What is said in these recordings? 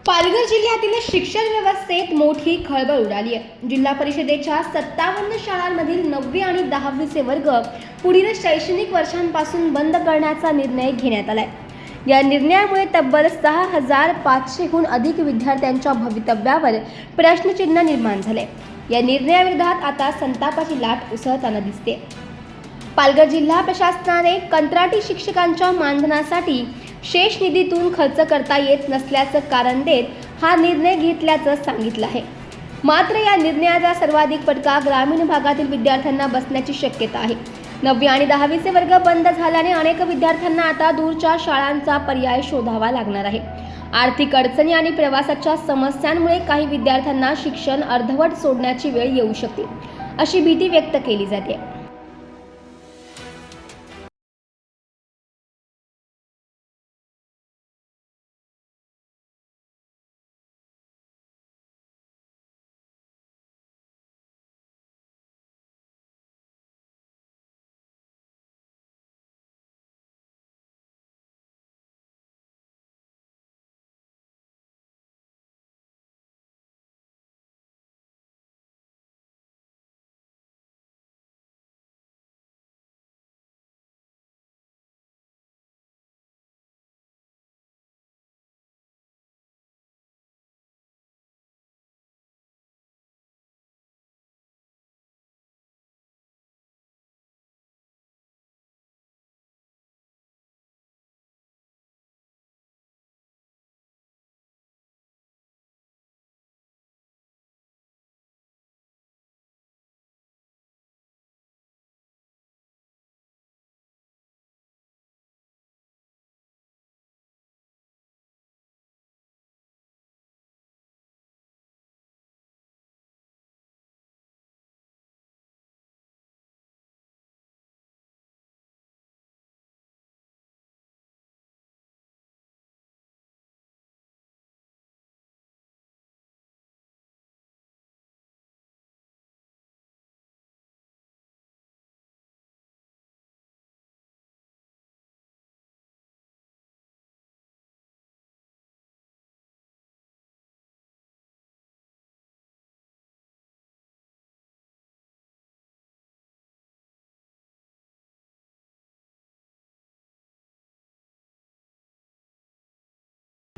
पालघर जिल्ह्यातील शिक्षण व्यवस्थेत मोठी खळबळ उडाली आहे। जिल्हा परिषदेच्या 57 शाळांमधील 9वी आणि 10वीचे वर्ग पुढील शैक्षणिक वर्षांपासून बंद करण्याचा निर्णय घेण्यात आलाय। या निर्णयामुळे तब्बल 6500हून अधिक विद्यार्थ्यांच्या भवितव्यावर प्रश्नचिन्ह निर्माण झाले। या निर्णयाविरोधात आता संतापाची लाट उसळताना दिसते। पालघर जिल्हा प्रशासनाने कंत्राटी शिक्षकांच्या मानधनासाठी शेष निधीतून खर्च करता येत नसल्याचं कारण देत हा निर्णय घेतल्याचं सांगितलं आहे। मात्र या निर्णयाचा सर्वाधिक फटका ग्रामीण भागातील विद्यार्थ्यांना बसण्याची शक्यता आहे। 9वी आणि 10वीचे वर्ग बंद झाल्याने अनेक विद्यार्थ्यांना आता दूरच्या शाळांचा पर्याय शोधावा लागणार आहे। आर्थिक अडचणी आणि प्रवासाच्या समस्यांमुळे काही विद्यार्थ्यांना शिक्षण अर्धवट सोडण्याची वेळ येऊ शकते, अशी भीती व्यक्त केली जाते।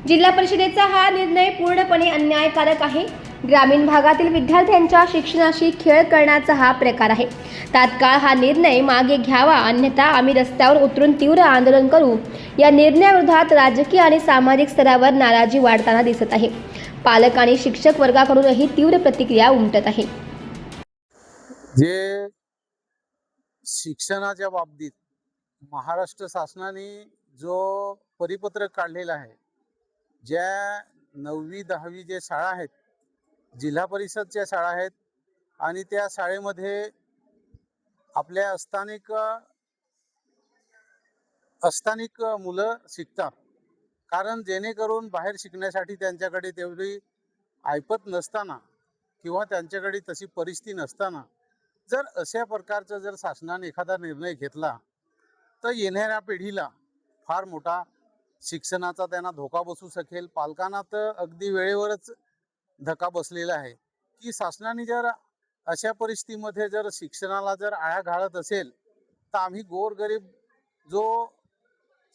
जिल्हा परिषदेचा हा निर्णय पूर्णपणे अन्यायकारक आहे। ग्रामीण भागातील विद्यार्थ्यांच्या शिक्षणाशी खेळ करण्याचा हा प्रकार आहे। तात्काळ हा निर्णय मागे घ्यावा, अन्यथा आम्ही रस्त्यावर उतरून तीव्र आंदोलन करू। या निर्णयाविरोधात राजकीय आणि सामाजिक स्तरावर नाराजी वाढताना दिसत आहे। पालक आणि शिक्षक वर्गाकडूनही तीव्र प्रतिक्रिया उमटत आहे। जे शिक्षणाच्या बाबतीत महाराष्ट्र शासनाने जो परिपत्रक काढलेला आहे, ज्या 9वी 10वी जे शाळा आहेत, जिल्हा परिषदच्या शाळा आहेत आणि त्या शाळेमध्ये आपल्या अस्थानिक मुलं शिकतात। कारण जेणेकरून बाहेर शिकण्यासाठी त्यांच्याकडे तेवढी ऐपत नसताना किंवा त्यांच्याकडे तशी परिस्थिती नसताना जर अशा प्रकारचा जर शासनाने एखादा निर्णय घेतला तर येणाऱ्या पिढीला फार मोठा शिक्षणाचा त्यांना धोका बसू शकेल। पालकांना तर अगदी वेळेवरच धक्का बसलेला आहे की शासनाने जर अशा परिस्थितीमध्ये जर शिक्षणाला जर आळा घालत असेल तर आम्ही गोरगरीब जो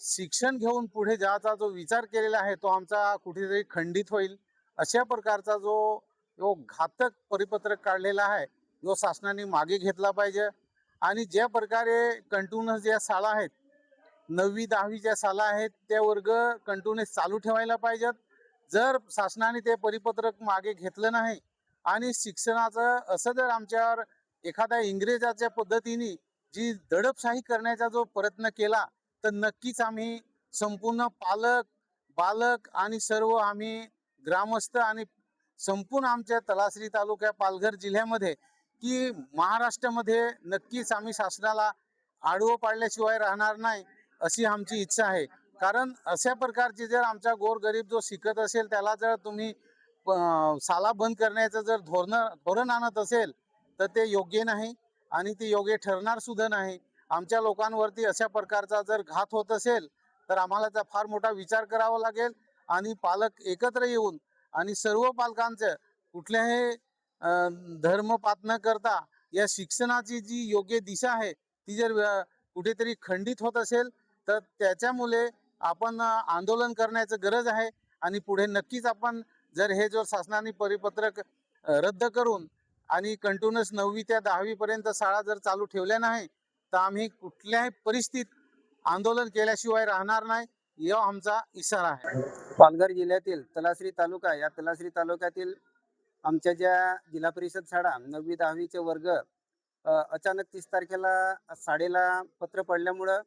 शिक्षण घेऊन पुढे जायचा जो विचार केलेला आहे तो आमचा कुठेतरी खंडित होईल। अशा प्रकारचा जो घातक परिपत्रक काढलेला आहे जो शासनाने मागे घेतला पाहिजे। आणि ज्या प्रकारे कंटिन्यूअस ज्या शाळा आहेत, 9वी 10वी ज्या शाळा आहेत त्या वर्ग कंटिन्यूअस चालू ठेवायला पाहिजेत। जर शासनाने ते परिपत्रक मागे घेतलं नाही आणि शिक्षणाचं असं जर आमच्यावर एखाद्या इंग्रजाच्या पद्धतीने जी दडपशाही करण्याचा जो प्रयत्न केला तर नक्कीच आम्ही संपूर्ण पालक बालक आणि सर्व आम्ही ग्रामस्थ आणि संपूर्ण आमच्या तलासरी तालुक्या पालघर जिल्ह्यामध्ये की महाराष्ट्रामध्ये नक्कीच आम्ही शासनाला आडवं पाडल्याशिवाय राहणार नाही अशी आमची इच्छा आहे। कारण अशा प्रकारचे जर आमचा गोरगरीब जो शिकत असेल त्याला जर तुम्ही शाळा बंद करण्याचं जर धोरण आणत असेल तर ते योग्य नाही आणि ते योग्य ठरणार सुद्धा नाही। आमच्या लोकांवरती अशा प्रकारचा जर घात होत असेल तर आम्हाला त्याचा फार मोठा विचार करावा लागेल आणि पालक एकत्र येऊन आणि सर्व पालकांचं कुठल्याही धर्मपात न करता या शिक्षणाची जी योग्य दिशा आहे ती जर कुठेतरी खंडित होत असेल तर त्याच्यामुळे आपण आंदोलन करण्याचं गरज आहे. आणि पुढे नक्कीच आपण जर हे जो शासनाने परिपत्रक रद्द करून आणि कंटिन्युअस 9वी ते 10वी पर्यंत शाळा जर चालू ठेवल्या नाही तर आम्ही कुठल्याही परिस्थितीत आंदोलन केल्याशिवाय राहणार नाही, हा आमचा इशारा आहे. पालघर जिल्ह्यातील तलासरी तालुका, या तलासरी तालुक्यातील आमच्या ज्या जिल्हा परिषद शाळा 9वी 10वीचे वर्ग अचानक 30 तारखेला शाळेला पत्र पडल्यामुळं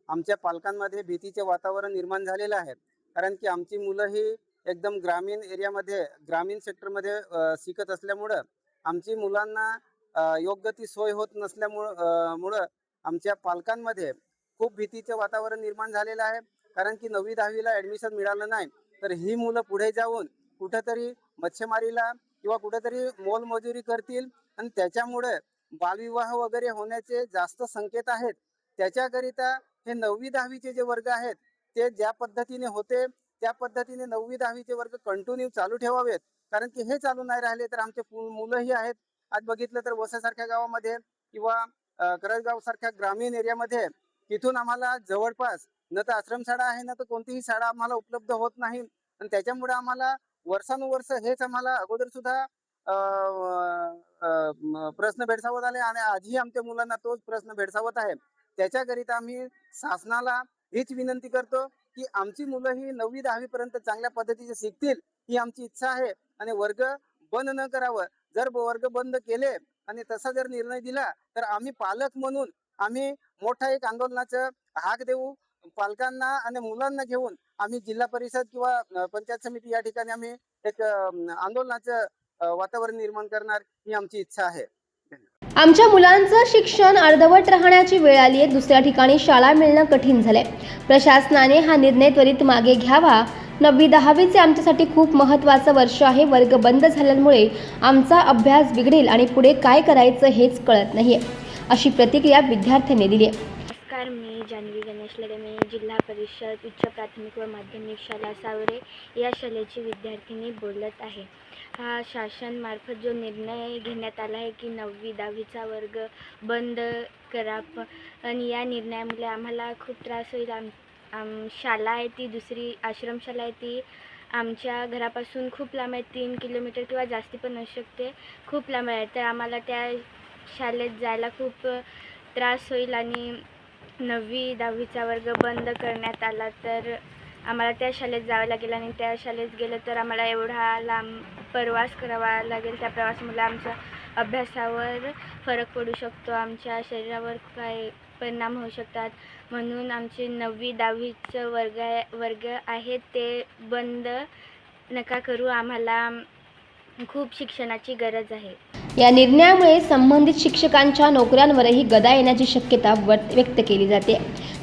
आमच्या पालकांमध्ये भीतीचे वातावरण निर्माण झालेलं आहे. कारण की आमची मुलं ही एकदम ग्रामीण एरियामध्ये, ग्रामीण सेक्टरमध्ये शिकत असल्यामुळं आमची मुलांना योग्य ती सोय होत नसल्यामुळं आमच्या पालकांमध्ये खूप भीतीचे वातावरण निर्माण झालेलं आहे. कारण की 9वी 10वीला ॲडमिशन मिळालं नाही तर ही मुलं पुढे जाऊन कुठेतरी मच्छीमारीला किंवा कुठेतरी मोलमजुरी करतील आणि त्याच्यामुळे बालविवाह वगैरे होण्याचे जास्त संकेत आहेत. त्याच्याकरिता हे 9वी 10वीचे जे वर्ग आहेत ते ज्या पद्धतीने होते त्या पद्धतीने 9वी 10वीचे वर्ग कंटिन्यू चालू ठेवावेत. कारण की हे चालू नाही राहिले तर आमचे मुलंही आहेत. आज बघितलं तर वसासारख्या गावामध्ये किंवा करजगाव सारख्या ग्रामीण एरियामध्ये तिथून आम्हाला जवळपास न तर आश्रमशाळा आहे ना तर कोणतीही शाळा आम्हाला उपलब्ध होत नाही. आणि त्याच्यामुळे आम्हाला वर्षानुवर्ष हेच आम्हाला अगोदर सुद्धा प्रश्न भेडसावत आले आणि आजही आमच्या मुलांना तोच प्रश्न भेडसावत आहे. त्याच्याकरिता आम्ही शासनाला हीच विनंती करतो की आमची मुलं ही 9वी 10वी पर्यंत चांगल्या पद्धतीने शिकतील ही आमची इच्छा आहे. आणि वर्ग बंद न करावं. जर वर्ग बंद केले आणि तसा जर निर्णय दिला तर आम्ही पालक म्हणून आम्ही मोठा एक आंदोलनाचं हाक देऊ. पालकांना आणि मुलांना घेऊन आम्ही जिल्हा परिषद किंवा पंचायत समिती या ठिकाणी आम्ही एक आंदोलनाचं वातावरण निर्माण करणार ही आमची इच्छा आहे. आमच्या मुलांचं शिक्षण अर्धवट राहण्याची वेळ आली आहे. दुसऱ्या ठिकाणी शाळा मिळणं कठीण झालंय. प्रशासनाने हा निर्णय त्वरित मागे घ्यावा. 9वी 10वीचे आमच्यासाठी खूप महत्त्वाचं वर्ष आहे. वर्ग बंद झाल्यामुळे आमचा अभ्यास बिघडेल आणि पुढे काय करायचं हेच कळत नाहीये, अशी प्रतिक्रिया विद्यार्थ्यांनी दिली आहे. नमस्कार, मी जान्हवी गणेश लगे. मी जिल्हा परिषद उच्च प्राथमिक व माध्यमिक शाळा सावरे या शाळेची विद्यार्थिनी बोलत आहे. हा शासनामार्फत जो निर्णय घेण्यात आला आहे की 9वी 10वीचा वर्ग बंद करा, आणि या निर्णयामुळे आम्हाला खूप त्रास होईल. शाळा आहे ती दुसरी आश्रमशाळा आहे ती आमच्या घरापासून खूप लांब आहे. 3 किलोमीटर किंवा जास्ती पण असू शकते, खूप लांब आहे. तर आम्हाला त्या शाळेत जायला खूप त्रास होईल आणि 9वी 10वीचा वर्ग बंद करण्यात आला तर आम्हाला त्या शाळेत जावं लागेल आणि त्या शाळेत गेलं तर आम्हाला एवढा लांब प्रवास करावा लागेल. त्या प्रवासामुळे आमच्या अभ्यासावर फरक पडू शकतो, आमच्या शरीरावर काय परिणाम होऊ शकतात. म्हणून आमचे 9वी 10वीचं वर्ग आहेत ते बंद नका करू. आम्हाला खूप शिक्षणाची गरज आहे. या निर्णयामुळे संबंधित शिक्षकांच्या नोकऱ्यांवरही गदा येण्याची शक्यता व्यक्त केली जाते.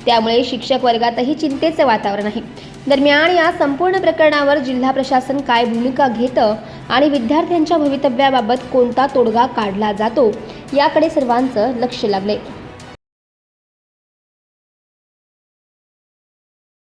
त्यामुळे शिक्षक वर्गातही चिंतेचं वातावरण आहे. दरम्यान या संपूर्ण प्रकरणावर जिल्हा प्रशासन काय भूमिका घेतं आणि विद्यार्थ्यांच्या भवितव्याबाबत कोणता तोडगा काढला जातो याकडे सर्वांचं लक्ष लागले.